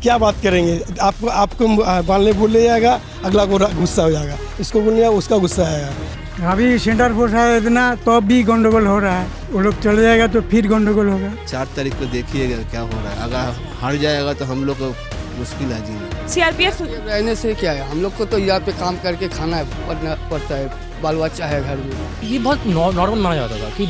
क्या बात करेंगे, आपको बांधने बोल ले जाएगा, अगला को गुस्सा हो जाएगा, इसको बोलने उसका गुस्सा आएगा। अभी सेंटर फोर्स है इतना तो भी गंडगोल हो रहा है, वो लोग चले जाएगा तो फिर गंडगोल होगा। 4 तारीख को देखिएगा क्या हो रहा है, अगर हार जाएगा तो हम लोग को मुश्किल है जीना। सीआरपीएफ रहने से क्या है, हम लोग को तो यहाँ पे काम करके खाना पड़ता है, बाल बच्चा है घर में। ये बहुत नॉर्मल माना जाता था कि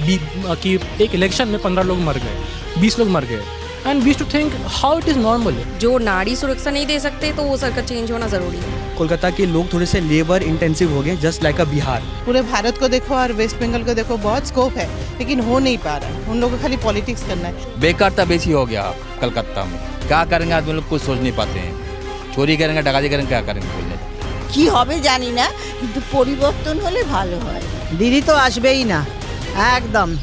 एक इलेक्शन में 15 लोग मर गए, 20 लोग मर गए, and we to think how it is normal. जो नारी सुरक्षा नहीं दे सकते तो वो सरकार चेंज होना जरूरी है। कोलकाता के लोग थोड़े से लेबर इंटेंसिव हो गए, जस्ट लाइक अ बिहार। पूरे भारत को देखो और वेस्ट बंगाल को देखो, बहुत स्कोप है लेकिन हो नहीं पा रहा है। उन लोगों को खाली पॉलिटिक्स करना है। बेकारता बेची हो गया कलकत्ता में, क्या करेंगे आदमी लोग कुछ सोच नहीं पाते हैं। चोरी करेंगे, डकाती करेंगे, क्या करेंगे बोले কি হবে জানি না, কিন্তু পরিবর্তন হলে ভালো হয়। दीदी तो আসবেই না एकदम।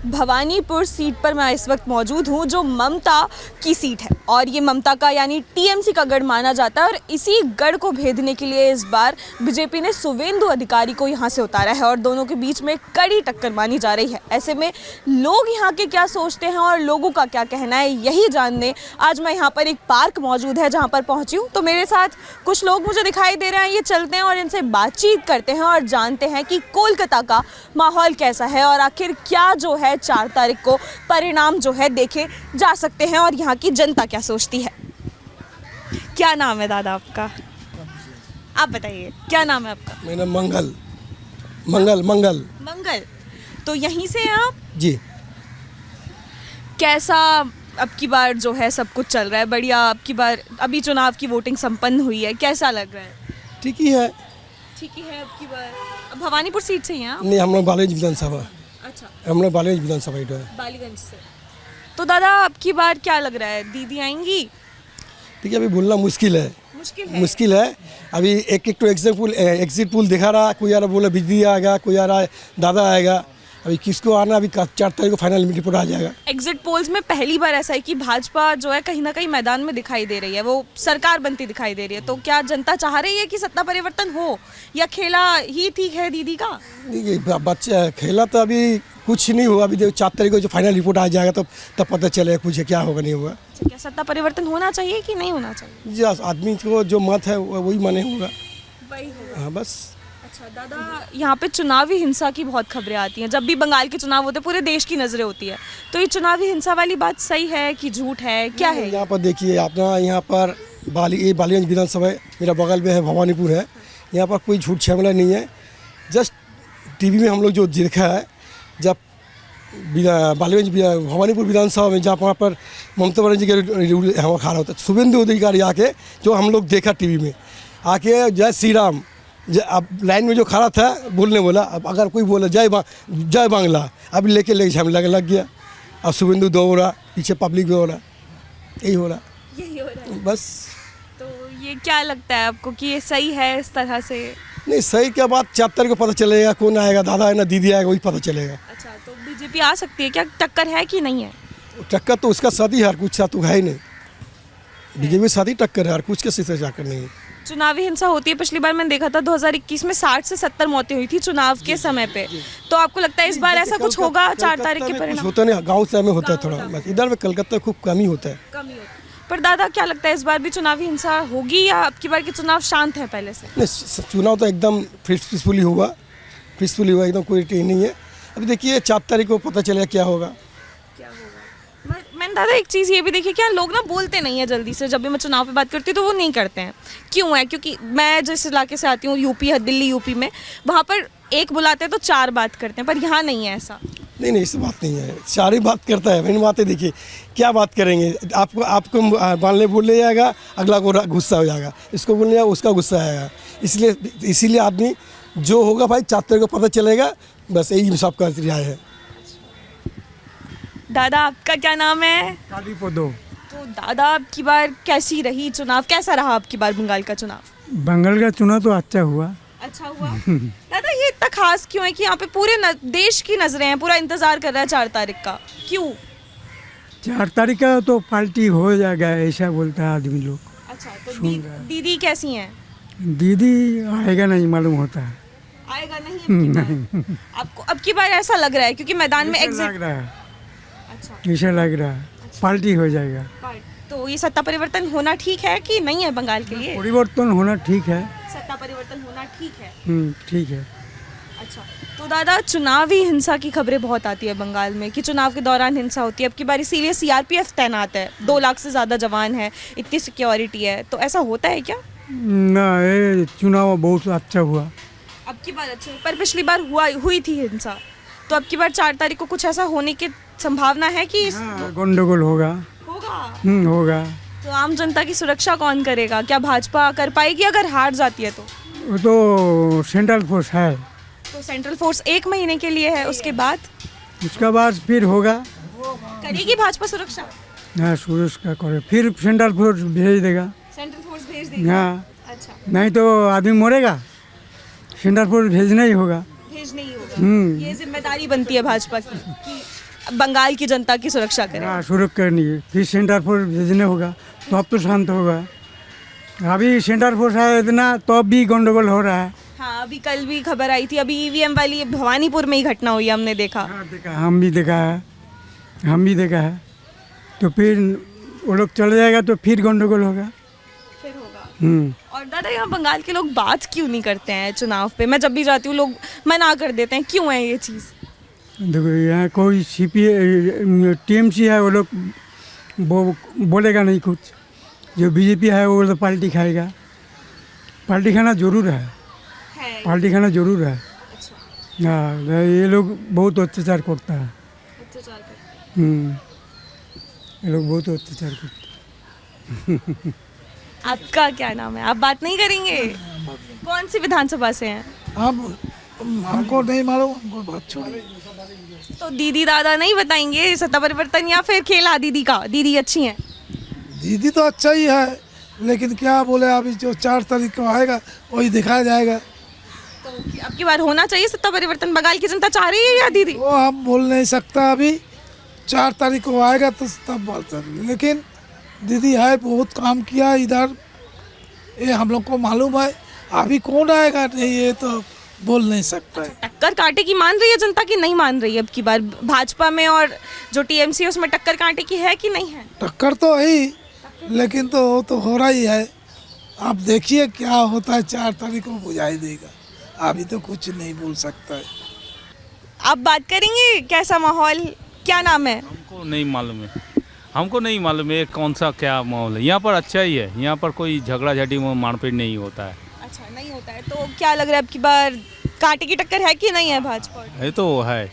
भवानीपुर सीट पर मैं इस वक्त मौजूद हूँ, जो ममता की सीट है और ये ममता का यानी टीएमसी का गढ़ माना जाता है। और इसी गढ़ को भेदने के लिए इस बार बीजेपी ने शुवेंदु अधिकारी को यहाँ से उतारा है और दोनों के बीच में कड़ी टक्कर मानी जा रही है। ऐसे में लोग यहाँ के क्या सोचते हैं और लोगों का क्या कहना है, यही जानने आज मैं यहाँ पर एक पार्क मौजूद है जहाँ पर पहुँची हूँ। तो मेरे साथ कुछ लोग मुझे दिखाई दे रहे हैं, ये चलते हैं और इनसे बातचीत करते हैं और जानते हैं कि कोलकाता का माहौल कैसा है और आखिर क्या जो है 4 तारीख को परिणाम जो है देखे जा सकते हैं और यहाँ की जनता क्या सोचती है। क्या नाम है दादा आपका? आप बताइए क्या नाम है आपका? मेरा मंगल। मंगल। तो यहीं से हैं आप? जी। कैसा अब की बार जो है सब कुछ चल रहा है? बढ़िया। अब की बार अभी चुनाव की वोटिंग संपन्न हुई है, कैसा लग रहा है? ठीक ही है। ठीक ही है। अब की बार अब भवानीपुर सीट से ही हैं आप? नहीं, हम लोग बालीगंज विधानसभा। अच्छा, हम लोग बालीगंज विधानसभा है। बालीगंज से। तो दादा अब की बार क्या लग रहा है, दीदी आएंगी? ठीक है, अभी बोलना मुश्किल है। अभी एक तो एग्जिट पोल दिखा रहा, कोई आ रहा बोला दीदी आएगा, कोई आ रहा है दादा आएगा। अभी किसको आना, अभी 4 तारीख को फाइनल रिपोर्ट आ जाएगा। एग्जिट पोल्स में पहली बार ऐसा है कि भाजपा जो है कहीं ना कहीं मैदान में दिखाई दे रही है, वो सरकार बनती दिखाई दे रही है। तो क्या जनता चाह रही है कि सत्ता परिवर्तन हो या खेला ही ठीक है दीदी का? बच्चा खेला तो अभी कुछ नहीं हुआ। अभी 4 तारीख को जो फाइनल रिपोर्ट आ जाएगा तो तब पता चलेगा कुछ क्या होगा नहीं होगा। क्या सत्ता परिवर्तन होना चाहिए कि नहीं होना चाहिए? जी, आदमी को जो मत है वही माने होगा। हाँ बस। अच्छा दादा, यहाँ पे चुनावी हिंसा की बहुत खबरें आती हैं। जब भी बंगाल के चुनाव होते हैं पूरे देश की नज़रें होती है, तो ये चुनावी हिंसा वाली बात सही है कि झूठ है, क्या है? यहाँ पर देखिए, अपना यहाँ पर बालीगंज विधानसभा मेरा बगल में है, भवानीपुर है। यहाँ पर कोई झूठ झमेला नहीं है। जस्ट टीवी में हम लोग जो देखा है, जब भवानीपुर विधानसभा में जहाँ वहाँ पर ममता बनर्जी के हवा खा रहा होता है, शुवेंदु अधिकारी आके जो हम लोग देखा टीवी में आके जय श्री राम, अब लाइन में जो खड़ा था बोलने बोला, अब अगर कोई बोला जय बांग्ला, अब लेके झमेला लग गया। अब शुवेंदु दो हो रहा, पीछे पब्लिक भी हो रहा, यही हो रहा है बस। तो ये क्या लगता है आपको कि ये सही है इस तरह से? नहीं, सही क्या बात, 4 तारीख को पता चलेगा कौन आएगा, दादा है ना दीदी आएगा, वही पता चलेगा। अच्छा, तो बीजेपी आ सकती है क्या? टक्कर है कि नहीं है? टक्कर तो उसका साथ ही है, कुछ साथ तो है ही नहीं। बीजेपी साथ ही टक्कर है, कुछ कैसे से जाकर नहीं। चुनावी हिंसा होती है। पिछली बार मैंने देखा था 2021 में 60 से 70 मौतें हुई थी चुनाव के समय पे। तो आपको लगता है इस बार ऐसा कुछ होगा 4 तारीख के परिणाम? होता नहीं, गाँव से में होता है थोड़ा, बस इधर में कलकत्ता खूब कम ही होता है। पर दादा क्या लगता है इस बार भी चुनावी हिंसा होगी या अब की बार के चुनाव शांत है पहले से? नहीं, चुनाव तो एकदम पीसफुली हुआ, एकदम कोई टेन नहीं है। अभी देखिए 4 तारीख को पता चलेगा क्या होगा। मैंने दादा एक चीज़ ये भी देखी, क्या लोग ना बोलते नहीं है जल्दी से। जब भी मैं चुनाव पे बात करती हूँ तो वो नहीं करते हैं, क्यों है? क्योंकि मैं जिस इलाके से आती हूँ यूपी है, दिल्ली यूपी में, वहाँ पर एक बुलाते हैं तो 4 बात करते हैं, पर यहाँ नहीं है ऐसा। नहीं, ऐसी बात नहीं है, 4 ही बात करता है। मैंने बातें देखिए, क्या बात करेंगे, आपको बांधने बोल ले जाएगा, अगला को गुस्सा हो जाएगा, इसको बोलने जाएगा उसका गुस्सा आएगा। इसीलिए आदमी जो होगा भाई 4 तारीख को पता चलेगा, बस यही सबका राय है। दादा आपका क्या नाम है? कालीपदो। तो दादा अब की बार कैसी रही चुनाव, कैसा रहा अब की बार बंगाल का चुनाव? बंगाल का चुनाव तो अच्छा हुआ। दादा ये इतना खास क्यों है कि यहाँ पे पूरे देश की नजरें हैं, पूरा इंतजार कर रहा है 4 तारीख का, क्यों? 4 तारीख का तो पार्टी हो जाएगा ऐसा बोलता है आदमी लोग। अच्छा, तो दीदी कैसी हैं? दीदी आएगा नहीं मालूम होता है। आएगा नहीं आपको अब की बार ऐसा लग रहा है क्योंकि मैदान में लग रहा है, ऐसा लग रहा है, पार्टी हो जाएगा। तो ये सत्ता परिवर्तन होना ठीक है कि नहीं है बंगाल के लिए? परिवर्तन होना ठीक है। सत्ता परिवर्तन होना ठीक है। ठीक है। अच्छा, तो दादा चुनावी हिंसा की खबरें बहुत आती है बंगाल में कि चुनाव के दौरान हिंसा होती है। अब की बार इसीलिए सीआरपीएफ तैनात है, 2 लाख से ज़्यादा जवान है, इतनी सिक्योरिटी है, तो ऐसा होता है क्या? ना, ये चुनाव बहुत अच्छा हुआ। अब की बार अच्छा, पर पिछली बार हुई थी हिंसा, तो अब की बार 4 तारीख को कुछ ऐसा होने की संभावना है कि गंडगोल होगा। होगा। तो आम जनता की सुरक्षा कौन करेगा? क्या भाजपा कर पाएगी अगर हार जाती है तो? वो तो सेंट्रल फोर्स है। तो सेंट्रल फोर्स 1 महीने के लिए है, उसके बाद फिर होगा। करेगी भाजपा सुरक्षा? हाँ, सुरक्षा करे, फिर सेंट्रल फोर्स भेज देगा। सेंट्रल फोर्स भेज देगी? हाँ। अच्छा, नहीं तो आदमी मरेगा, सेंट्रल फोर्स भेजना ही होगा। भेजना ही होगा। ये जिम्मेदारी बनती है भाजपा की कि बंगाल की जनता की सुरक्षा करे। हाँ, सुरक्षा करनी है, फिर सेंट्रल फोर्स भेजने होगा, तो अब तो शांत होगा। अभी सेंट्रल फोर्स है इतना, तो अब भी गंडगोल हो रहा है। हाँ, अभी कल भी खबर आई थी, अभी ईवीएम वाली भवानीपुर में ही घटना हुई, हमने देखा। हाँ, देखा, हम भी देखा है। तो फिर वो लोग चले जाएगा तो फिर गंडगोल होगा। फिर होगा। और दादा यहाँ बंगाल के लोग बात क्यों नहीं करते हैं चुनाव पे? मैं जब भी जाती हूँ लोग मना कर देते हैं, क्यों है ये चीज़? देखो, यहाँ कोई टीएमसी है, वो लोग वो बोलेगा नहीं कुछ। जो बीजेपी है वो तो पार्टी खाएगा। पार्टी खाना जरूर है। पार्टी खाना जरूर है। अच्छा। हाँ, ये लोग बहुत अत्याचार करता है। ये लोग बहुत अत्याचार करते हैं। आपका क्या नाम है? आप बात नहीं करेंगे? कौन सी विधानसभा से हैं? हमको नहीं मालूम, हमको बात छोड़िए। तो दीदी दादा नहीं बताएंगे सत्ता परिवर्तन या फिर खेला दीदी का? दीदी अच्छी हैं? दीदी तो अच्छा ही है, लेकिन क्या बोले, अभी जो 4 तारीख को आएगा वही दिखाया जाएगा। तो अब की बार होना चाहिए सत्ता परिवर्तन, बंगाल की जनता चाह रही है या दीदी? वो हम बोल नहीं सकता, अभी 4 तारीख को आएगा तो तब बोलते हैं। लेकिन दीदी है, बहुत काम किया इधर, ये हम लोग को मालूम है। अभी कौन आएगा नहीं, ये तो बोल नहीं सकता है। टक्कर कांटे की मान रही है जनता की नहीं मान रही है? अब की बार भाजपा में और जो टीएमसी है उसमें टक्कर कांटे की है कि नहीं है? टक्कर तो है ही, लेकिन तो हो रहा ही है। आप देखिए क्या होता है, 4 तारीख को बुझाई देगा। अभी तो कुछ नहीं बोल सकता है। आप बात करेंगे कैसा माहौल? क्या नाम है? हमको नहीं मालूम है, हमको नहीं मालूम है कौन सा क्या माहौल है। यहाँ पर अच्छा ही है, यहाँ पर कोई झगड़ा झाटी मारपीट नहीं होता है। अच्छा, नहीं होता है। तो क्या लग रहा है अब की बार कांटे की टक्कर है कि नहीं है भाजपा? ये तो है,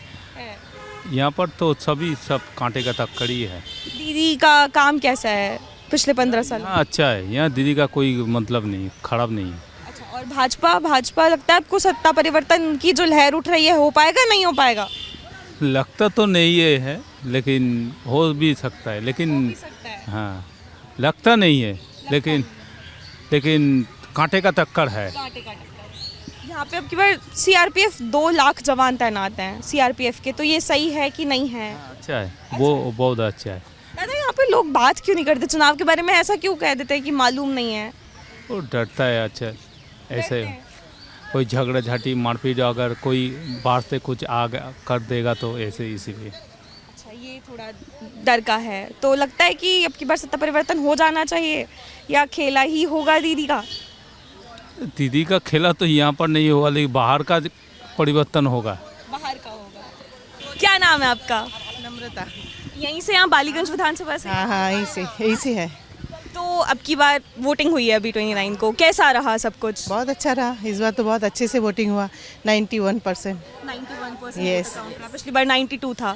यहाँ पर तो सब कांटे का टक्कर ही है। दीदी का काम कैसा है पिछले 15 साल? हाँ, अच्छा है, यहाँ दीदी का कोई मतलब नहीं, खराब नहीं है। अच्छा, और भाजपा लगता है आपको सत्ता परिवर्तन की जो लहर उठ रही है हो पाएगा नहीं हो पाएगा? लगता तो नहीं है, लेकिन हो भी सकता है, लेकिन हाँ, लगता नहीं है, लेकिन कांटे का टक्कर है। यहाँ पे अब की बार सीआरपीएफ 2 लाख जवान तैनात हैं सीआरपीएफ के, तो ये सही है कि नहीं है? अच्छा है, वो बहुत अच्छा है। दादा यहाँ पे लोग बात क्यों नहीं करते चुनाव के बारे में? ऐसा क्यों कह देते हैं कि मालूम नहीं है? वो डरता है। अच्छा, ऐसे कोई झगड़ा झाटी मारपीट अगर कोई बाहर से कुछ कर देगा तो ऐसे इसीलिए। अच्छा, ये थोड़ा डर का है। तो लगता है कि अब की बार सत्ता परिवर्तन हो जाना चाहिए या खेला ही होगा दीदी का? दीदी का खेला तो यहाँ पर नहीं होगा, लेकिन बाहर का परिवर्तन होगा। बाहर का होगा। क्या नाम है आपका? नम्रता। यहीं से, यहाँ बालीगंज विधानसभा से? हाँ, यहीं से है। तो अब की बार वोटिंग हुई है अभी 29 को, कैसा रहा सब कुछ? बहुत अच्छा रहा, इस बार तो बहुत अच्छे से वोटिंग हुआ। 91%। 91%? Yes. पिछली बार 92 था।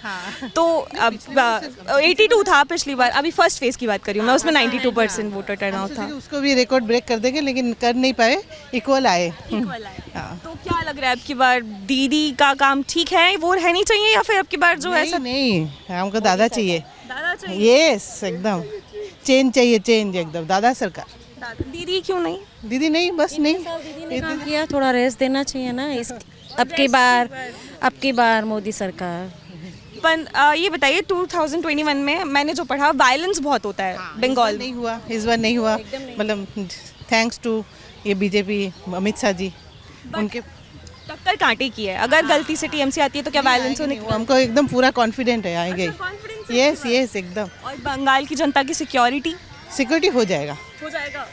तो अब 82 था पिछली बार। अभी फर्स्ट फेज की बात करी हूँ मैं, उसमें 92% वोटर टर्नआउट था। उसको भी रिकॉर्ड ब्रेक कर देंगे, लेकिन कर नहीं पाए, इक्वल आए। तो क्या लग रहा है अब की बार दीदी का काम ठीक है, वो रहनी चाहिए या फिर अब की बार जो है? नहीं, हमको दादा चाहिए। दादा चाहिए? यस, एकदम चेंज चाहिए, चेंज एकदम, दादा सरकार। दीदी क्यों नहीं? दीदी नहीं, बस नहीं। काम किया, थोड़ा रेस्ट देना चाहिए ना। इस अब की बार मोदी सरकार। पर ये बताइए 2021 में मैंने जो पढ़ा वायलेंस बहुत होता है बंगाल। नहीं हुआ, इस बार नहीं हुआ, मतलब थैंक्स टू ये बीजेपी अमित शाह जी, उनके टक्कर कांटे की है। अगर गलती से टीएमसी आती है तो क्या वायलेंस होने की? हमको एकदम पूरा कॉन्फिडेंट है आएंगे। यस, एकदम। और बंगाल की जनता की सिक्योरिटी? सिक्योरिटी हो जाएगा।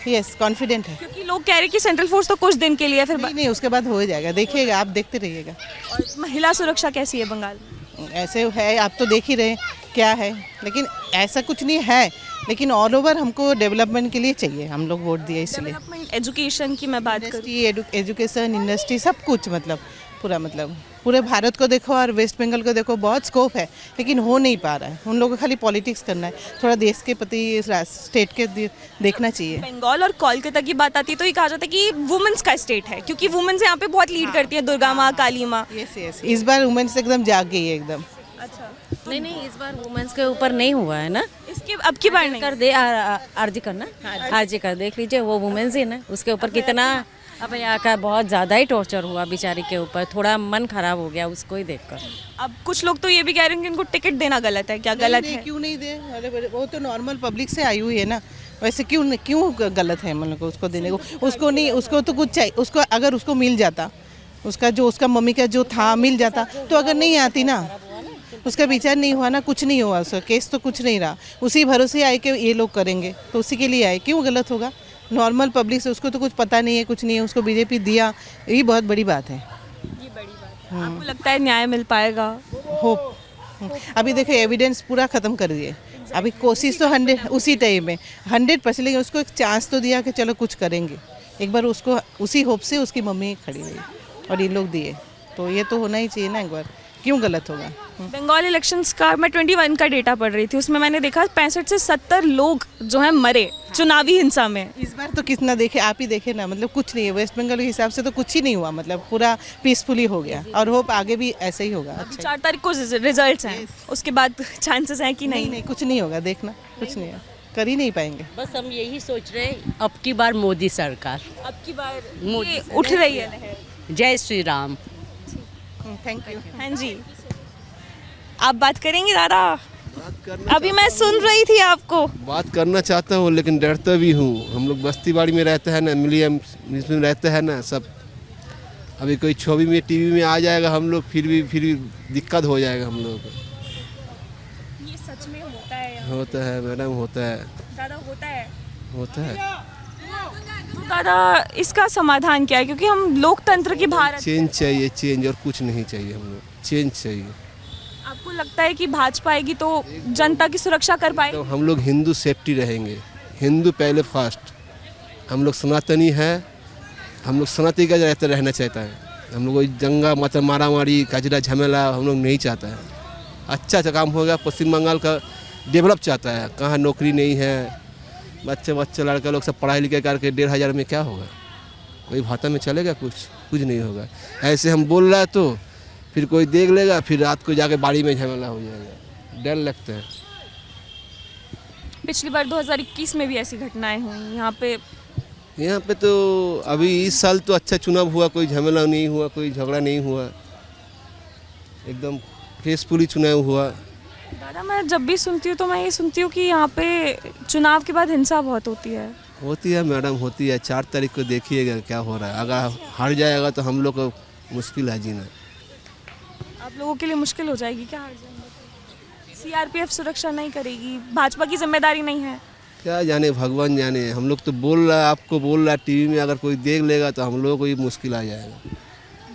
यस, कॉन्फिडेंट है। क्योंकि लोग कह रहे हैं कि सेंट्रल फोर्स तो कुछ दिन के लिए फिर नहीं, उसके बाद हो जाएगा, देखिएगा, आप देखते रहिएगा। और महिला सुरक्षा कैसी है बंगाल में? ऐसे है, आप तो देख ही रहे क्या है, लेकिन ऐसा कुछ नहीं है, लेकिन ऑल ओवर हमको डेवलपमेंट के लिए चाहिए, हम लोग वोट दिए इसलिए। एजुकेशन की मैं बात करूँ, एजुकेशन, इंडस्ट्री, सब कुछ, मतलब पूरा, मतलब पूरे भारत को देखो और वेस्ट बंगाल को देखो, बहुत स्कोप है, लेकिन हो नहीं पा रहा है। उन लोगों को खाली पॉलिटिक्स करना है, थोड़ा देश के प्रति, स्टेट के देखना चाहिए। बंगाल और कोलकाता की बात आती है तो ये कहा जाता है कि वुमेन्स का स्टेट है, क्योंकि वुमेन्स यहाँ पे बहुत लीड करती है, दुर्गा माँ, काली माँ। यस, इस बार वुमेन्स एकदम जाग गई है एकदम। अच्छा, नहीं, इस बार वुमेन्स के ऊपर नहीं हुआ है ना, इसके अब की बार नहीं कर दे, अर्जी करना, अर्जी कर, देख लीजिए, वो वुमेन्स ही ना, उसके ऊपर कितना अब यहाँ का बहुत ज़्यादा ही टॉर्चर हुआ बेचारी के ऊपर, थोड़ा मन खराब हो गया उसको ही देखकर। अब कुछ लोग तो ये भी कह रहे हैं कि उनको टिकट देना गलत है, क्या गलत है? क्यों नहीं दे? अरे वो तो नॉर्मल पब्लिक से आई हुई है ना, वैसे क्यों गलत है मतलब उसको देने को? उसको नहीं, उसको तो कुछ चाहिए, उसको अगर उसको मिल जाता, उसका मम्मी का जो था मिल जाता, तो अगर नहीं आती ना, उसका विचार नहीं हुआ ना, कुछ नहीं हुआ, उसका केस तो कुछ नहीं रहा, उसी भरोसे आए कि ये लोग करेंगे, तो उसी के लिए आए, क्यों गलत होगा? नॉर्मल पब्लिक से उसको तो कुछ पता नहीं है, कुछ नहीं है, उसको बीजेपी दिया, यही बहुत बड़ी बात है। ये बड़ी बात है। आपको लगता है न्याय मिल पाएगा? होप। अभी देखो, एविडेंस पूरा ख़त्म कर दिए, अभी कोशिश तो 100 उसी टाइम में 100%, लेकिन उसको एक चांस तो दिया कि चलो कुछ करेंगे एक बार, उसको उसी होप से उसकी मम्मी खड़ी रही और ये लोग दिए, तो ये तो होना ही चाहिए ना एक बार, क्यों गलत होगा? बंगाल इलेक्शंस का मैं 21 का डेटा पढ़ रही थी, उसमें मैंने देखा 65 से 70 लोग जो हैं मरे चुनावी हिंसा में। इस बार तो कितना देखे, आप ही देखे ना, मतलब कुछ नहीं है, वेस्ट बंगाल के हिसाब से तो कुछ ही नहीं हुआ, मतलब पूरा पीसफुली हो गया, और होप आगे भी ऐसे ही होगा। अच्छा, 4 तारीख को रिजल्ट्स हैं, उसके बाद चांसेस हैं कि नहीं? कुछ नहीं होगा, देखना, कुछ नहीं है, कर ही नहीं पाएंगे। बस हम यही सोच रहे हैं, अब की बार मोदी सरकार, अब की बार मोदी उठ रही है लहर। जय श्री राम। Thank you. हाँ जी, आप बात करेंगे दादा? अभी मैं सुन रही थी आपको। बात करना चाहता हूँ, लेकिन डरता भी हूँ। हम लोग बस्ती बाड़ी में रहते हैं ना, मिलियम में रहते हैं ना सब, अभी कोई छवि में टीवी में आ जाएगा हम लोग, फिर भी दिक्कत हो जाएगा हम लोग को। ये सच में होता है? होता है मैडम, होता है दादा, होता है। तो दादा, इसका समाधान क्या है? क्योंकि हम लोकतंत्र की भारत, चेंज चाहिए, चेंज, और कुछ नहीं चाहिए, हम लोग चेंज चाहिए। आपको लगता है कि भाजपा आएगी तो जनता की सुरक्षा कर पाएगी? तो हम लोग हिंदू सेफ्टी रहेंगे, हिंदू पहले फर्स्ट, हम लोग सनातनी है, हम लोग सनातनी का रहना चाहता है, हम लोग दंगा मतलब मारा मारी कचरा झमेला हम लोग नहीं चाहता है। अच्छा काम होगा, पश्चिम बंगाल का डेवलप चाहता है, कहाँ नौकरी नहीं है, बच्चे लड़का लोग सब पढ़ाई लिखाई करके 1500 में क्या होगा, कोई भाता में चलेगा? कुछ नहीं होगा। ऐसे हम बोल रहा है तो फिर कोई देख लेगा, फिर रात को जाके बाड़ी में झमेला हो जाएगा, डर लगता है। पिछली बार 2021 में भी ऐसी घटनाएं हुई यहाँ पे तो अभी इस साल तो अच्छा चुनाव हुआ, कोई झमेला नहीं हुआ, कोई झगड़ा नहीं हुआ, एकदम पीसफुली चुनाव हुआ। दादा, मैं जब भी सुनती हूँ तो मैं ये सुनती हूँ कि यहाँ पे चुनाव के बाद हिंसा बहुत होती है मैडम, होती है। 4 तारीख को देखिएगा क्या हो रहा है, अगर हार जाएगा तो हम लोग को मुश्किल है जीना। आप लोगों के लिए मुश्किल हो जाएगी क्या हार जाएंगे? सीआरपीएफ सुरक्षा नहीं करेगी, भाजपा की जिम्मेदारी नहीं है? क्या जाने, भगवान जाने। हम लोग तो बोल रहा है, आपको बोल रहा है टीवी में, अगर कोई देख लेगा तो हम लोगों को ये मुश्किल आ जाएगा।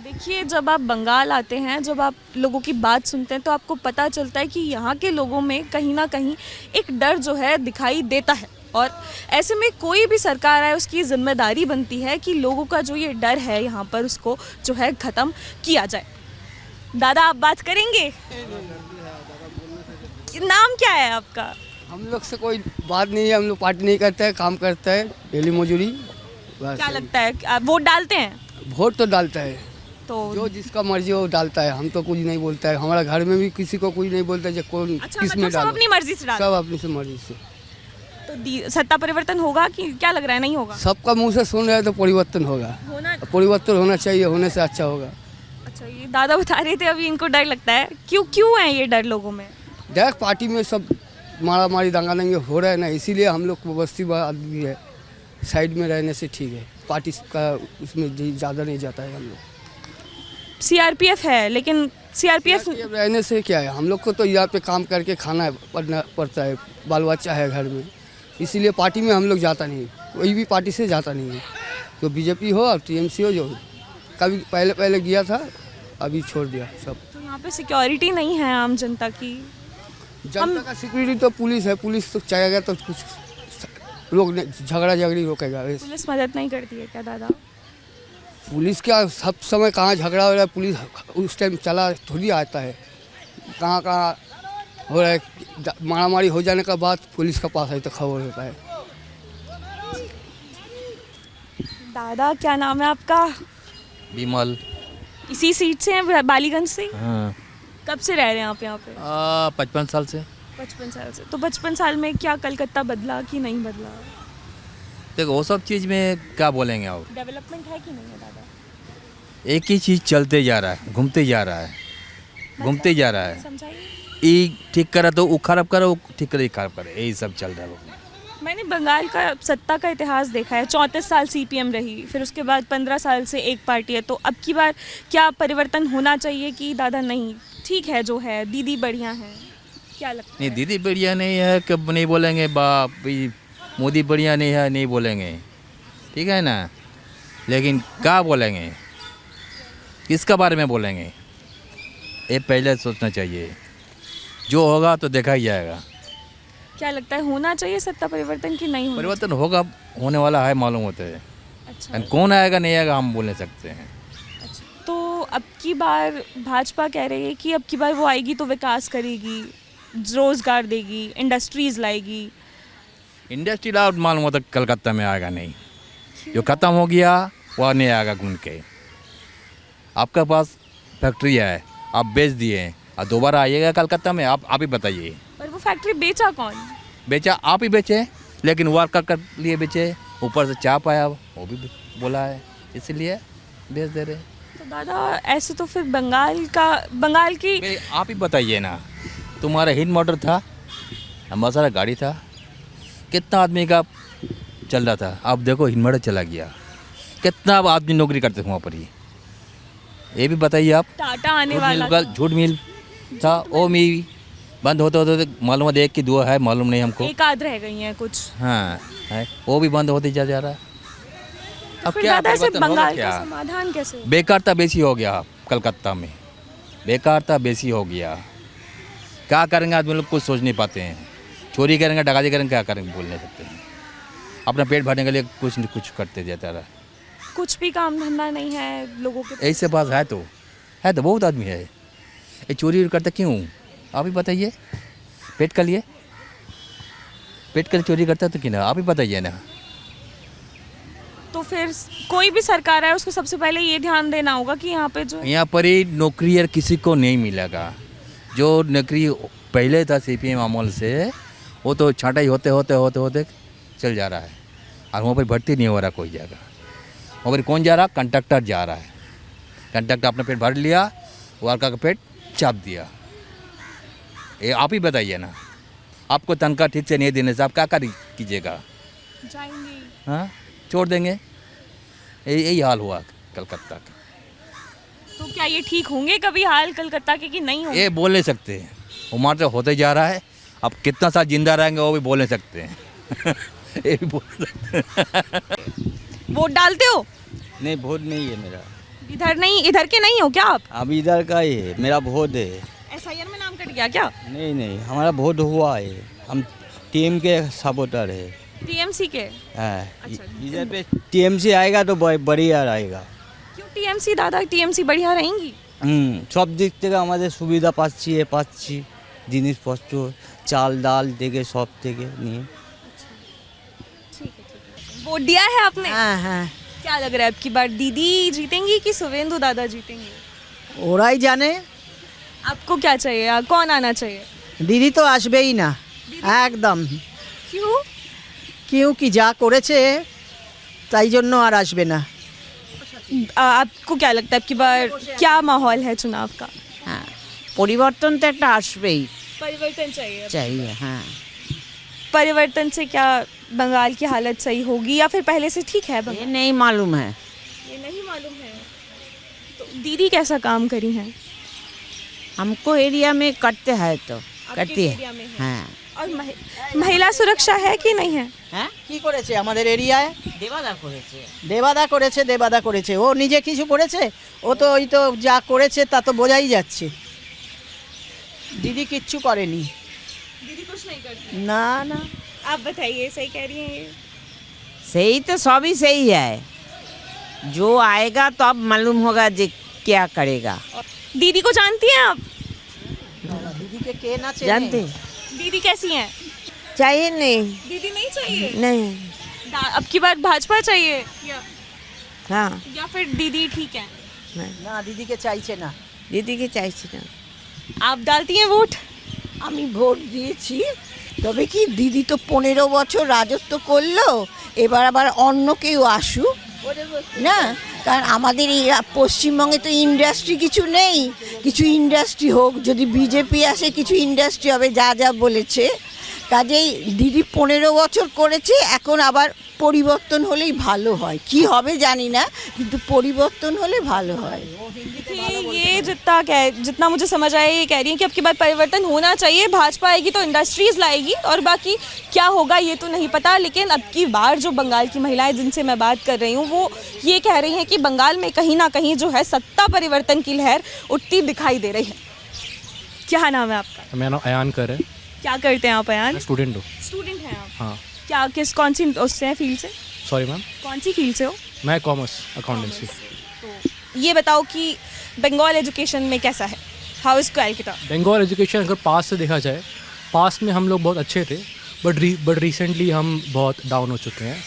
देखिए, जब आप बंगाल आते हैं, जब आप लोगों की बात सुनते हैं, तो आपको पता चलता है कि यहाँ के लोगों में कहीं ना कहीं एक डर जो है दिखाई देता है, और ऐसे में कोई भी सरकार आए उसकी जिम्मेदारी बनती है कि लोगों का जो ये डर है यहाँ पर उसको जो है ख़त्म किया जाए। दादा, आप बात करेंगे? नाम क्या है आपका? हम लोग से कोई बात नहीं है, हम लोग पार्टी नहीं करते हैं, काम करता है, डेली मजदूरी। क्या लगता है, आप वोट डालते हैं? वोट तो डालता है, तो जो जिसका मर्जी हो डालता है, हम तो कुछ नहीं बोलता है। हमारा घर में भी किसी को कुछ नहीं बोलता है कौन अच्छा, किस में मतलब सब डालो, अपनी मर्जी से डालते सब अपनी से मर्जी से। तो सत्ता परिवर्तन होगा कि क्या लग रहा है, नहीं होगा? सबका मुंह से सुन रहे हैं तो परिवर्तन होगा, परिवर्तन होना चाहिए, होने से अच्छा होगा। अच्छा, ये दादा बता रहे थे अभी इनको डर लगता है, क्यों है ये डर लोगों में? डर पार्टी में सब मारा मारी दंगा दंगे हो रहा है ना, इसीलिए हम लोग को बस्ती आदमी है, साइड में रहने से ठीक है, पार्टी का उसमें ज़्यादा नहीं जाता है। हम लोग सीआरपीएफ है, लेकिन सीआरपीएफ रहने से क्या है, हम लोग को तो यहाँ पे काम करके खाना पड़ता है, बाल बच्चा है घर में, इसीलिए पार्टी में हम लोग जाता नहीं, कोई भी पार्टी से जाता नहीं है, जो बीजेपी हो और टीएमसी हो। जो कभी पहले गया था, अभी छोड़ दिया सब। तो यहाँ पे सिक्योरिटी नहीं है आम जनता की? जनता का सिक्योरिटी तो पुलिस है, पुलिस तो चाहेगा तो कुछ लोग झगड़ा झगड़ी रोकेगा। पुलिस मदद नहीं करती है क्या दादा? पुलिस क्या सब समय कहाँ झगड़ा हो रहा है, पुलिस उस टाइम चला थोड़ी आता है। कहाँ कहाँ हो रहा है, मारामारी हो जाने के बाद पुलिस के पास है तो खबर होता है। दादा क्या नाम है आपका? विमल। इसी सीट से हैं, बालीगंज से? हाँ। कब से रह रहे हैं आप यहाँ पे? 55 साल से। 55 साल से। तो 55 साल में क्या कलकत्ता बदला कि नहीं बदला? देखो वो सब चीज़ में क्या बोलेंगे आप, डेवलपमेंट है कि नहीं है दादा? एक ही चीज़ चलते जा रहा है, घूमते जा रहा है, घूमते जा रहा है। समझाइए। ये ठीक करा तो वो खराब करा, वो ठीक करे खराब करे, यही सब चल रहा है। मैंने बंगाल का सत्ता का इतिहास देखा है। 34 साल सीपीएम रही, फिर उसके बाद 15 साल से एक पार्टी है। तो अब की बार क्या परिवर्तन होना चाहिए कि दादा नहीं ठीक है जो है, दीदी बढ़िया है? क्या लगता है? नहीं दीदी बढ़िया नहीं है कब नहीं बोलेंगे, बाप मोदी बढ़िया नहीं है नहीं बोलेंगे, ठीक है ना। लेकिन क्या बोलेंगे, किसका बारे में बोलेंगे, ये पहले सोचना चाहिए। जो होगा तो देखा ही जाएगा। क्या लगता है होना चाहिए सत्ता परिवर्तन कि नहीं होना? परिवर्तन होगा, होने वाला है मालूम होता है। अच्छा। एंड कौन आएगा नहीं आएगा हम बोल नहीं सकते हैं। तो अब की बार भाजपा कह रही है कि अब की बार वो आएगी तो विकास करेगी, रोजगार देगी, इंडस्ट्रीज लाएगी। इंडस्ट्री लाउड मालूम होता कलकत्ता में आएगा नहीं, जो ख़त्म हो गया वह नहीं आएगा घूम के। आपके पास फैक्ट्री है, आप बेच दिए और दोबारा आइएगा कलकत्ता में, आप ही बताइए। पर वो फैक्ट्री बेचा कौन? बेचा आप ही बेचे, लेकिन वर्कर के लिए बेचे, ऊपर से चाप आया वो भी बोला है, इसलिए बेच दे रहे। तो दादा ऐसे तो फिर बंगाल की आप ही बताइए ना, तुम्हारा हिंद मोटर था, हमारा सारा गाड़ी था, कितना आदमी का चल रहा था। अब देखो हिंद मोटर चला गया, कितना आदमी नौकरी करते थे वहाँ पर ही, ये भी बताइए आप। टाटा आने वाला झूठ मिल था, वो मिल बंद होते होते मालूम है, एक की दुआ है मालूम नहीं हमको, एक आध रह गई हैं कुछ। हाँ है, वो भी बंद होते जा रहा है। अब फिर क्या दादा से परिवर्तन होगा बंगाल क्या? का समाधान कैसे होगा? बेकारता बेसी हो गया कलकत्ता में, बेकारता बेसी हो गया। क्या करेंगे आदमी लोग कुछ सोच नहीं पाते हैं। चोरी करेंगे, डकाती करेंगे, क्या करेंगे बोल नहीं सकते हैं। अपना पेट भरने के लिए कुछ न कुछ करते जाता रहा। कुछ भी काम धंधा नहीं है लोगों के पास। ऐसे पास है तो बहुत आदमी है, ये चोरी करते क्यों आप ही बताइए। पेट के लिए चोरी करता तो क्यों ना, आप ही बताइए ना। तो फिर कोई भी सरकार है उसको सबसे पहले ये ध्यान देना होगा कि यहाँ पे जो यहाँ पर ही नौकरी यार किसी को नहीं मिलेगा। जो नौकरी पहले था सीपीएम अमल से, वो तो छांटाई होते होते चल जा रहा है, और वहाँ पर भर्ती नहीं हो रहा कोई जगह। वहाँ पर कौन जा रहा, कंडक्टर जा रहा है। कंडक्टर अपना पेट भर लिया, वर्कर का पेट चाप दिया। ये आप ही बताइए ना, आपको तनख्वाह ठीक से नहीं देने से आप क्या कीजिएगा? जाएंगे। हाँ, छोड़ देंगे। यही हाल हुआ कलकत्ता का। तो क्या ये ठीक होंगे कभी हाल कलकत्ता के कि नहीं होंगे? ये बोल नहीं सकते, उम्र तो होते जा रहा है। अब कितना साल जिंदा रहेंगे वो भी बोल नहीं सकते हैं। ये भी बोल सकते हैं। वोट डालते हो? नहीं, वोट नहीं है मेरा। इधर के नहीं हो क्या आप? अब इधर का ही है मेरा वोट है। एसआईआर में नाम कट गया क्या? नहीं, हमारा वोट हुआ है, हम टीम के सपोर्टर है। टीएमसी के? अच्छा। इधर पे टीएमसी आएगा तो बढ़िया रहेगा। क्यों टीएमसी दादा, टीएमसी बढ़िया रहेंगी? सब दिक থেকে আমাদের সুবিধা পাচ্ছি জিনিসপত্র চাল ডাল থেকে সব থেকে নিয়ে। वोट दिया है आपने? हाँ। क्या लग रहा है अब की बार दीदी जीतेंगी कि शुभेंदु दादा जीतेंगे? ওরাই জানে। आपको क्या चाहिए, कौन आना चाहिए? দিদি তো আসবেই না একদম। क्यों? কি যা করেছে তাই জন্য আর আসবে না। आपको क्या लगता है अब की बार क्या माहौल है चुनाव का? হ্যাঁ, পরিবর্তন তো একটা আসবেই। परिवर्तन चाहिए। चाहिए। हाँ। परिवर्तन से क्या बंगाल की हालत सही होगी या फिर पहले से ठीक है ये बंगाल? नहीं मालूम है। ये नहीं मालूम है। तो दीदी कैसा काम करी हैं? हमको एरिया में करते हैं तो आपके करती एरिया है। में है। हाँ। और महिला सुरक्षा है कि नहीं है? হ্যাঁ কি করেছে আমাদের এরিয়ায়? দেবাদা করেছে। দেবাদা করেছে ও নিজে কিছু করেছে? ও তো ওই তো যা করেছে তা তো বোঝাই যাচ্ছে। দিদি কিচ্ছু করেনি। दीदी कुछ नहीं करती। না না आप बताइए, सही कह रही हैं ये? सही तो सभी सही है, जो आएगा तो अब मालूम होगा जे क्या करेगा। दीदी को जानती हैं आप? দিদি কে কে না চেনে? जानते दीदी कैसी हैं? चाहिए नहीं दीदी नहीं चाहिए? नहीं अब की बार भाजपा चाहिए हाँ या फिर दीदी ठीक है? না দিদিকে চাইছে না। দিদিকে চাইছি না। आप डालती हैं वोट? আমি ভোট দিয়েছি, তবে কি দিদি তো 15 বছর রাজত্ব করলো, এবার আবার অন্য কেউ আসুক না, কারণ আমাদের এই পশ্চিমবঙ্গে তো ইন্ডাস্ট্রি কিছু নেই, কিছু ইন্ডাস্ট্রি হোক, যদি বিজেপি আসে কিছু ইন্ডাস্ট্রি হবে যা যা বলেছে। কাজেই দিদি 15 বছর করেছে, এখন আবার পরিবর্তন হলেই ভালো হয়, কি হবে জানি না, কিন্তু পরিবর্তন হলে ভালো হয়। ये जितना मुझे समझ आया ये कह रही हैं कि अब की बार परिवर्तन होना चाहिए, भाजपा आएगी तो इंडस्ट्रीज़ लाएगी और बाकी क्या होगा ये तो नहीं पता। लेकिन अब की बार जो बंगाल की महिलाएं जिनसे मैं बात कर रही हूँ वो ये कह रही हैं कि बंगाल में कहीं ना कहीं जो है सत्ता परिवर्तन की लहर उठती दिखाई दे रही है। क्या नाम है आपका? मेरा नाम अयान कर है, क्या करते हैं आप अयान? स्टूडेंट हूँ। स्टूडेंट हैं आप? हाँ। क्या कौन सी उससे हैं, फील्ड से? सॉरी मैम, कौन सी फील्ड से हो? मैं कॉमर्स अकाउंटेंसी। तो ये बताओ कि बंगाल एजुकेशन में कैसा है, how is Calcutta? Bengal education अगर पास से देखा जाए, पास में हम लोग बहुत अच्छे थे, बट रिसेंटली हम बहुत डाउन हो चुके हैं।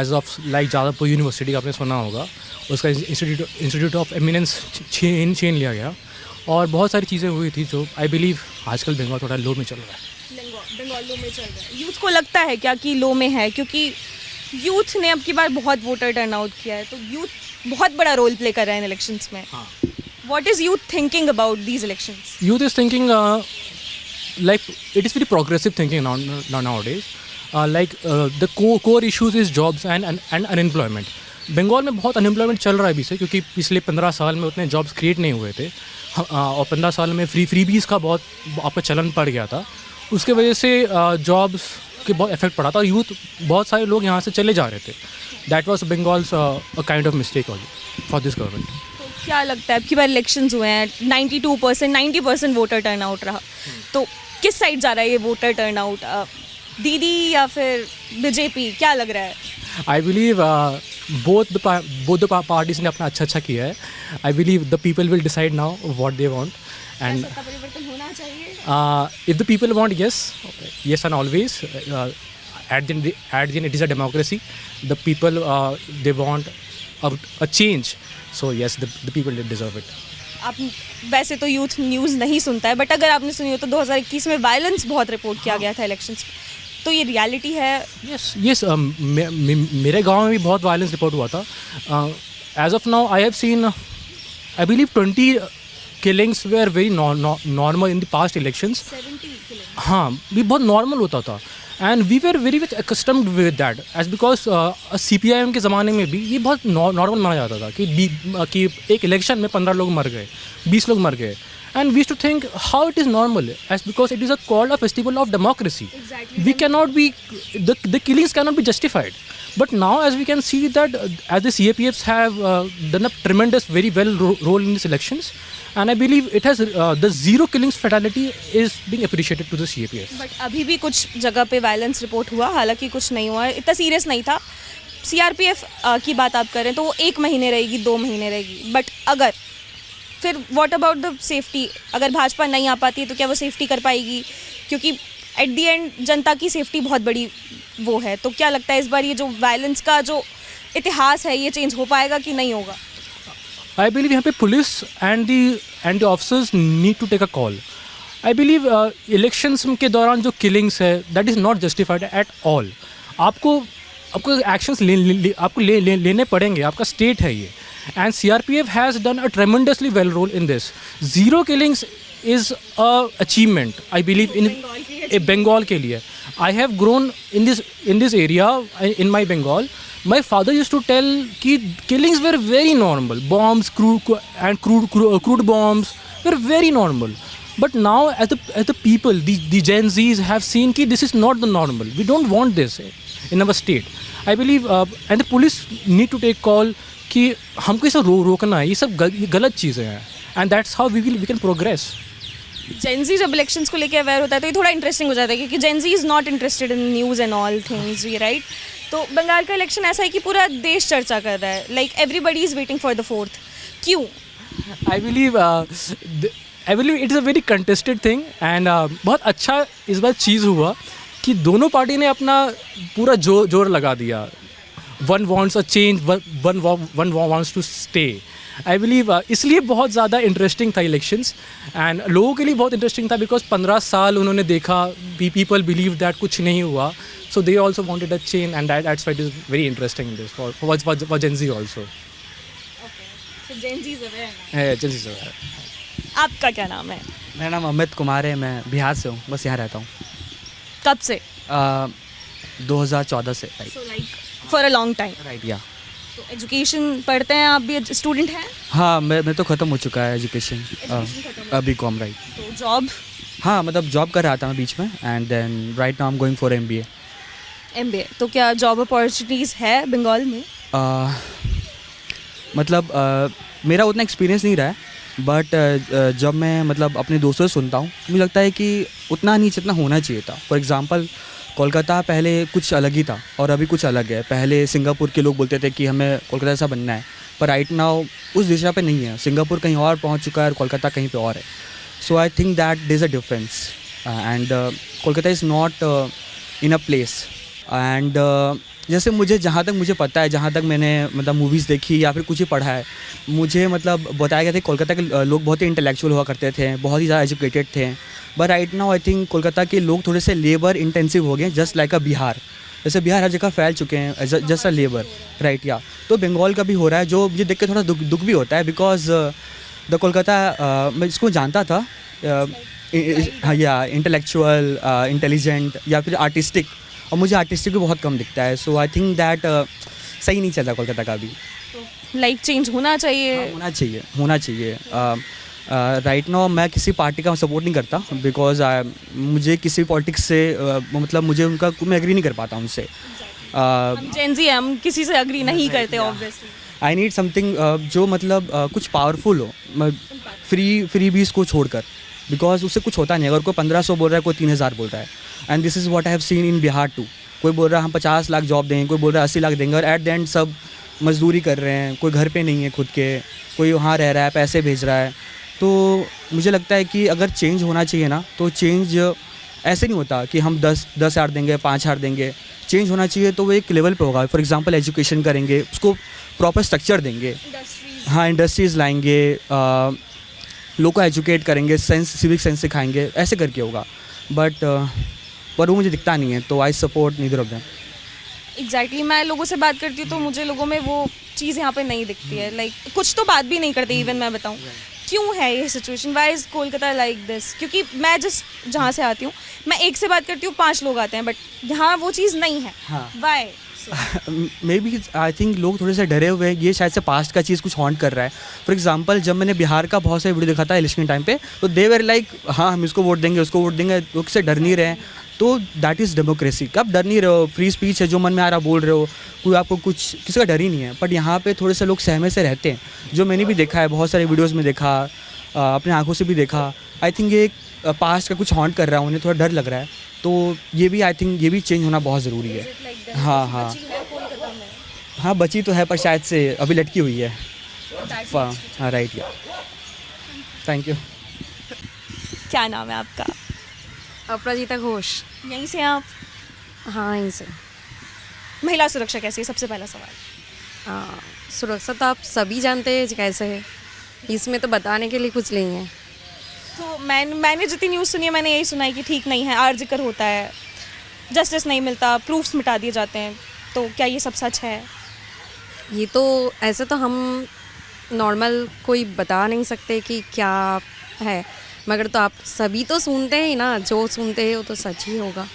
As of like Jadavpur university आपने सुना होगा, उसका इंस्टीट्यूट ऑफ एमिनेंस छीन लिया गया और बहुत सारी चीज़ें हुई थी जो आई बिलीव आजकल बंगाल थोड़ा लो में चल रहा है। बंगाल लो में चल रहा है। यूथ को लगता है क्या कि लो में है? क्योंकि यूथ ने अब की बार बहुत वोटर टर्नआउट किया है, तो यूथ बहुत बड़ा रोल प्ले कर रहा है इन इलेक्शंस में। What is youth thinking about these elections? Youth is thinking like it is very progressive thinking nowadays. The core issues is jobs and unemployment. Bengal में बहुत अनएम्प्लॉयमेंट चल रहा है अभी से, क्योंकि पिछले 15 साल में उतने जॉब्स क्रिएट नहीं हुए थे और 15 साल में फ्रीबीज का बहुत आपका चलन पड़ गया था। उसके वजह से जॉब्स के बहुत इफेक्ट पड़ा था और यूथ बहुत सारे लोग यहाँ से चले जा रहे थे। That was Bengal's a kind of mistake for this government. क्या लगता है अब की बार इलेक्शंस हुए हैं, 92% 90% वोटर टर्नआउट रहा, तो किस साइड जा रहा है ये वोटर टर्नआउट? दीदी या फिर बीजेपी, क्या लग रहा है? I believe both the parties ने अपना अच्छा किया है। I believe the people will decide now what they want and परिवर्तन होना चाहिए। If the people want yes and always at the end it is a democracy. The people they want a change, so yes, the people deserve it. आप वैसे तो youth news नहीं सुनता है, but अगर आपने सुनी हो तो 2021 में वायलेंस बहुत रिपोर्ट किया गया था इलेक्शंस में, तो ये रियलिटी है? यस मेरे गांव में भी बहुत वायलेंस रिपोर्ट हुआ था। As of now I have seen I believe 20 killings were very normal in the past elections. 70 killings. हाँ, भी बहुत नॉर्मल होता था and we were very much accustomed with that as because CPIM के ज़माने में भी ये बहुत नॉर्मल माना जाता था कि एक इलेक्शन में 15 लोग मर गए, 20 लोग मर गए, and we used to think how it is normal as because it is called a festival of democracy. Exactly. We cannot be the killings cannot be justified. But now as we can see that as the CAPFs have done a tremendous very well role in these elections, and I believe it has the zero killings fatality is being appreciated to the CAPF. But अभी भी कुछ जगह पे violence report हुआ, हालांकि कुछ नहीं हुआ, इतना सीरियस नहीं था। CRPF की बात आप करें तो वो 1 महीने रहेगी, 2 महीने रहेगी, बट अगर फिर व्हाट अबाउट द सेफ्टी? अगर भाजपा नहीं आ पाती है तो क्या वो सेफ्टी कर पाएगी? क्योंकि एट दी एंड जनता की सेफ्टी बहुत बड़ी वो है, तो क्या लगता है इस बार ये जो वायलेंस का जो इतिहास है ये चेंज हो पाएगा कि नहीं होगा? I believe यहाँ पे police and the officers need to take a call. I believe elections के दौरान जो किलिंग्स है that is not justified at all. आपको एक्शंस लेने पड़ेंगे, आपका स्टेट है ये, and CRPF has done a tremendously well role in this. Zero killings is a achievement I believe in Bengal के लिए। I have grown in this area in my Bengal. My father used to tell कि killings were very normal. Bombs, crude bombs were very normal. But now as the people, the Gen Zs have seen कि this is not the normal. We don't want this in our state. I believe and the police need to take call कि हमको ये सब रोकना है, ये सब गलत चीज़ें हैं, and that's how we can progress. Gen Z जब इलेक्शंस को लेके अवेयर होता है तो ये थोड़ा इंटरेस्टिंग हो जाता है क्योंकि Gen Z is not interested in news and all things, right? तो बंगाल का इलेक्शन ऐसा है कि पूरा देश चर्चा कर रहा है, like everybody is waiting for the fourth. क्यों? I believe it is a very contested thing and बहुत अच्छा इस बार चीज़ हुआ कि दोनों पार्टी ने अपना पूरा जोर लगा दिया. One wants a change, one wants to stay. I believe इसलिए बहुत ज़्यादा इंटरेस्टिंग था इलेक्शंस एंड लोगों के लिए बहुत इंटरेस्टिंग था बिकॉज 15 साल उन्होंने देखा, पीपल बिलीव दैट कुछ नहीं हुआ, so they also wanted a change and that's why it is very interesting this for Gen Z also. So Gen Z is aware. Gen Z is aware. आपका क्या नाम है? मेरा नाम अमित कुमार है, मैं बिहार से हूँ, बस यहाँ रहता हूँ. कब से? 2014 से. So like for a long time. Right या. तो एजुकेशन पढ़ते हैं आप, भी स्टूडेंट हैं? हाँ, मैं तो ख़त्म हो चुका है एजुकेशन, अभी कॉम. राइट. तो जॉब? हाँ, मतलब जॉब कर रहा था मैं बीच में and then right now I am going for MBA. MBA. तो क्या जॉब अपॉर्चुनिटीज़ है बंगाल में? मतलब मेरा उतना एक्सपीरियंस नहीं रहा है बट जब मैं मतलब अपने दोस्तों से सुनता हूँ मुझे लगता है कि उतना नहीं जितना होना चाहिए था. फॉर एग्ज़ाम्पल कोलकाता पहले कुछ अलग ही था और अभी कुछ अलग है. पहले सिंगापुर के लोग बोलते थे कि हमें कोलकाता जैसा बनना है, पर राइट नाउ उस दिशा पे नहीं है. सिंगापुर कहीं और पहुंच चुका है और कोलकाता कहीं पे और है. So I think that there is a difference and Kolkata is not in a place. And जैसे मुझे जहाँ तक मुझे पता है, जहाँ तक मैंने मतलब मूवीज़ देखी या फिर कुछ ही पढ़ा है, मुझे मतलब बताया गया था कोलकाता के लोग बहुत ही इंटेलेक्चुअल हुआ करते थे, बहुत ही ज़्यादा एजुकेटेड थे. But right now I think Kolkata के लोग थोड़े से लेबर इंटेंसिव हो गए, जस्ट लाइक अ बिहार. जैसे बिहार हर जगह फैल चुके हैं जस्ट अ लेबर. राइट या. तो बंगाल का भी हो रहा है, जो मुझे देख के थोड़ा दुख भी होता है बिकॉज द कोलकाता मैं इसको जानता था या इंटेलेक्चुअल, इंटेलिजेंट या फिर आर्टिस्टिक, और मुझे आर्टिस्टिक भी बहुत कम दिखता है. सो आई थिंक दैट सही नहीं चलता कोलकाता का भी. लाइक चेंज होना चाहिए. होना चाहिए. राइट नाउ मैं किसी पार्टी का सपोर्ट नहीं करता बिकॉज मुझे किसी पॉलिटिक्स से मतलब मुझे उनका मैं एग्री नहीं कर पाता उनसे. हम जेन ज़ी हम किसी से एग्री नहीं करते ऑब्वियसली. आई नीड समथिंग जो मतलब कुछ पावरफुल हो, फ्री बीज को छोड़कर, बिकॉज उससे कुछ होता नहीं. अगर कोई 1500 बोल रहा है, कोई 3000 बोल रहा है, and this is what I have seen in Bihar too. कोई बोल रहा है हम 50 लाख जॉब देंगे, कोई बोल रहा है 80 लाख देंगे, और एट द एंड सब मजदूरी कर रहे हैं. कोई घर पे नहीं है खुद के, कोई वहाँ रह रहा है, पैसे भेज रहा है. तो मुझे लगता है कि अगर चेंज होना चाहिए ना, तो चेंज ऐसे नहीं होता कि हम 10,000 देंगे, 5,000 देंगे. चेंज होना चाहिए तो वो एक लेवल पे होगा. फॉर एग्जांपल एजुकेशन करेंगे, उसको प्रॉपर स्ट्रक्चर देंगे. हाँ, इंडस्ट्रीज़ लाएंगे, लोगों को एजुकेट करेंगे, सिविक सेंस सिखाएंगे, ऐसे करके होगा. बट पर वो मुझे दिखता नहीं है, तो I support neither of them. Exactly. मैं लोगों से बात करती हूँ तो मुझे लोगों में वो चीज़ यहाँ पे नहीं दिखती है. लाइक कुछ तो बात भी नहीं करते. इवन मैं बताऊँ क्यों है ये situation, why is Kolkata like this? क्योंकि मैं जहाँ से आती हूँ, मैं एक से बात करती हूँ, 5 लोग आते हैं, बट यहाँ वो चीज़ नहीं है. Why? Maybe I think लोग थोड़े से डरे हुए हैं. ये शायद से पास्ट का चीज़ कुछ हॉन्ट कर रहा है. फॉर एग्जांपल जब मैंने बिहार का बहुत सारे वीडियो देखा था इलेक्शन टाइम पे, तो दे वर लाइक हाँ हम इसको वोट देंगे, उसको वोट देंगे, तो उससे डर नहीं रहे. तो दैट इज़ डेमोक्रेसी. कब डर नहीं रहे हो, फ्री स्पीच है, जो मन में आ रहा बोल रहे हो, कोई आपको कुछ किसी का डर ही नहीं है. बट यहाँ पे थोड़े से लोग सहमे से रहते हैं, जो मैंने भी देखा है, बहुत सारे वीडियोज़ में देखा, अपने आंखों से भी देखा. आई थिंक ये पास्ट का कुछ हॉन्ट कर रहा है, उन्हें थोड़ा डर लग रहा है. तो ये भी आई थिंक ये भी चेंज होना बहुत ज़रूरी है. हाँ, बची तो है पर शायद से अभी लटकी हुई है. हाँ, राइट या. Thank you. क्या नाम है आपका? अपराजिता घोष. यहीं से आप? हाँ, यहीं से. महिला सुरक्षा कैसी है, सबसे पहला सवाल. हाँ, सुरक्षा तो आप सभी जानते हैं कैसे है, इसमें तो बताने के लिए कुछ नहीं है. तो मैंने जितनी न्यूज़ सुनी है, मैंने यही सुना है कि ठीक नहीं है, आर जिक्र होता है, जस्टिस नहीं मिलता, प्रूफ्स मिटा दिए जाते हैं. तो क्या ये सब सच है? ये तो ऐसे तो हम नॉर्मल कोई बता नहीं सकते कि क्या है, मगर तो आप सभी तो सुनते हैं ना, जो सुनते हैं वो तो सच ही होगा.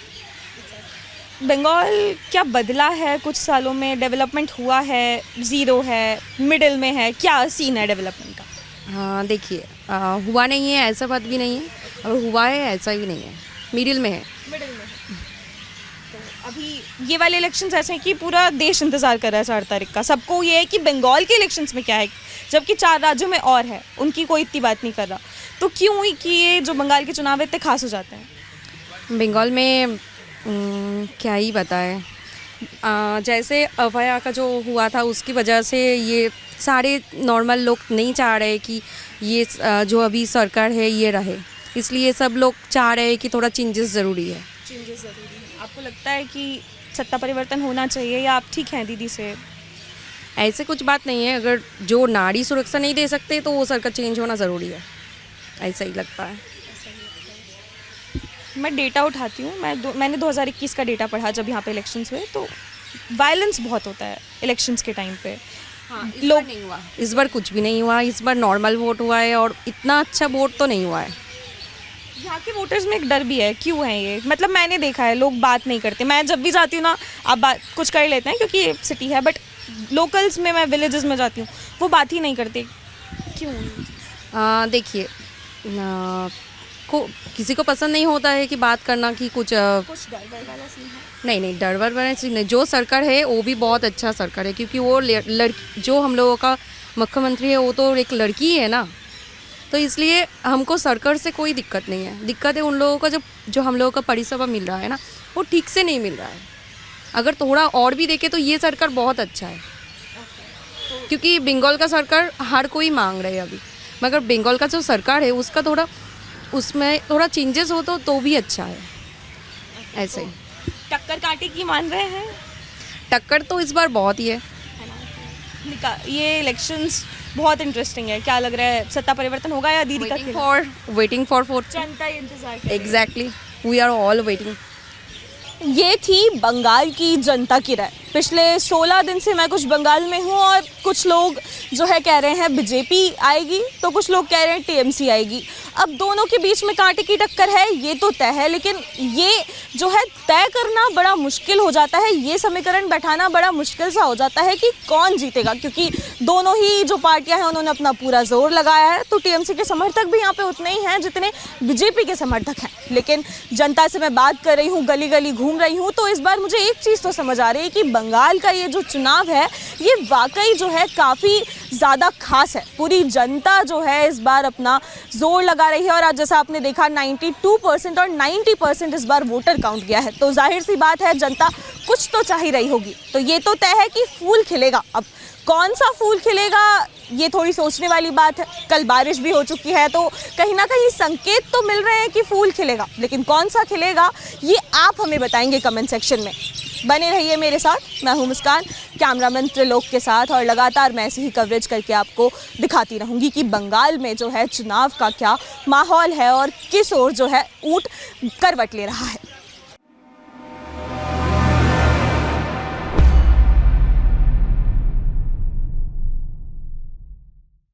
बंगाल क्या बदला है कुछ सालों में? डेवलपमेंट हुआ है, ज़ीरो है, मिडिल में है, क्या सीन है डेवलपमेंट का? हाँ, देखिए हुआ नहीं है ऐसा बात भी नहीं है, और हुआ है ऐसा भी नहीं है, मिडिल में है। तो अभी ये वाले इलेक्शंस ऐसे हैं कि पूरा देश इंतज़ार कर रहा है 4 तारीख का। सबको ये है कि बंगाल के इलेक्शंस में क्या है, जबकि 4 राज्यों में और है, उनकी कोई इतनी बात नहीं कर रहा। तो क्यों हुई कि ये जो बंगाल के चुनाव इतने खास हो जाते हैं? बंगाल में क्या ही बताएं, जैसे अभया का जो हुआ था उसकी वजह से ये सारे नॉर्मल लोग नहीं चाह रहे कि ये जो अभी सरकार है ये रहे, इसलिए सब लोग चाह रहे हैं कि थोड़ा चेंजेस ज़रूरी है। चेंजेस ज़रूरी है। आपको लगता है कि सत्ता परिवर्तन होना चाहिए या आप ठीक हैं दीदी से? ऐसे कुछ बात नहीं है, अगर जो नारी सुरक्षा नहीं दे सकते तो वो सरकार चेंज होना ज़रूरी है, ऐसा ही लगता है। मैं डेटा उठाती हूँ, मैंने 2021 का डेटा पढ़ा जब यहाँ पे इलेक्शंस हुए, तो वायलेंस बहुत होता है इलेक्शंस के टाइम पे। हाँ, लोग नहीं हुआ, इस बार कुछ भी नहीं हुआ, इस बार नॉर्मल वोट हुआ है और इतना अच्छा वोट तो नहीं हुआ है। यहाँ के वोटर्स में एक डर भी है, क्यों है ये? मतलब मैंने देखा है लोग बात नहीं करते। मैं जब भी जाती हूँ ना, आप बात कुछ कर लेते हैं क्योंकि ये सिटी है, बट लोकल्स में, मैं विलेजेस में जाती हूँ, वो बात ही नहीं करते, क्यों? देखिए, किसी को पसंद नहीं होता है कि बात करना कि कुछ डर वाला सीन है? नहीं, डर वाला सीन नहीं। जो सरकार है वो भी बहुत अच्छा सरकार है, क्योंकि वो लड़की जो हम लोगों का मुख्यमंत्री है वो तो एक लड़की है ना, तो इसलिए हमको सरकार से कोई दिक्कत नहीं है। दिक्कत है उन लोगों का जो हम लोगों का परिसेवा मिल रहा है ना, वो ठीक से नहीं मिल रहा है। अगर थोड़ा और भी देखे तो ये सरकार बहुत अच्छा है, क्योंकि बंगाल का सरकार हर कोई मांग रहे हैं अभी, मगर बंगाल का जो सरकार है उसका थोड़ा उसमें थोड़ा चेंजेस हो तो भी अच्छा है। ऐसे ही टक्कर काटे की मान रहे हैं? टक्कर तो इस बार बहुत ही है। ये इलेक्शंस बहुत इंटरेस्टिंग है। क्या लग रहा है, सत्ता परिवर्तन होगा या दीदी का खेल? वेटिंग फॉर जनता इंतजार कर रही है। Exactly, we are all waiting. ये थी बंगाल की जनता की राय। पिछले 16 दिन से मैं कुछ बंगाल में हूँ और कुछ लोग जो है कह रहे हैं बीजेपी आएगी, तो कुछ लोग कह रहे हैं टीएमसी आएगी। अब दोनों के बीच में कांटे की टक्कर है, ये तो तय है, लेकिन ये जो है तय करना बड़ा मुश्किल हो जाता है, ये समीकरण बैठाना बड़ा मुश्किल सा हो जाता है कि कौन जीतेगा, क्योंकि दोनों ही जो पार्टियां हैं उन्होंने अपना पूरा जोर लगाया है। तो टीएमसी के समर्थक भी यहाँ पे उतने ही हैं जितने बीजेपी के समर्थक हैं। लेकिन जनता से मैं बात कर रही हूँ, गली गली घूम रही हूँ, तो इस बार मुझे एक चीज़ तो समझ आ रही है कि बंगाल का ये जो चुनाव है ये वाकई जो है काफ़ी ज़्यादा खास है। पूरी जनता जो है इस बार अपना जोर लगा रही है और आज जैसा आपने देखा 92% और 90% इस बार वोटर काउंट गया है, तो जाहिर सी बात है जनता कुछ तो चाह ही रही होगी। तो ये तो तय है कि फूल खिलेगा। अब कौन सा फूल खिलेगा ये थोड़ी सोचने वाली बात है। कल बारिश भी हो चुकी है, तो कहीं ना कहीं संकेत तो मिल रहे हैं कि फूल खिलेगा, लेकिन कौन सा खिलेगा ये आप हमें बताएंगे कमेंट सेक्शन में। बने रहिए मेरे साथ, मैं हूं मुस्कान, कैमरामैन त्रिलोक के साथ, और लगातार मैं ऐसी ही कवरेज करके आपको दिखाती रहूंगी कि बंगाल में जो है चुनाव का क्या माहौल है और किस ओर जो है ऊंट करवट ले रहा है।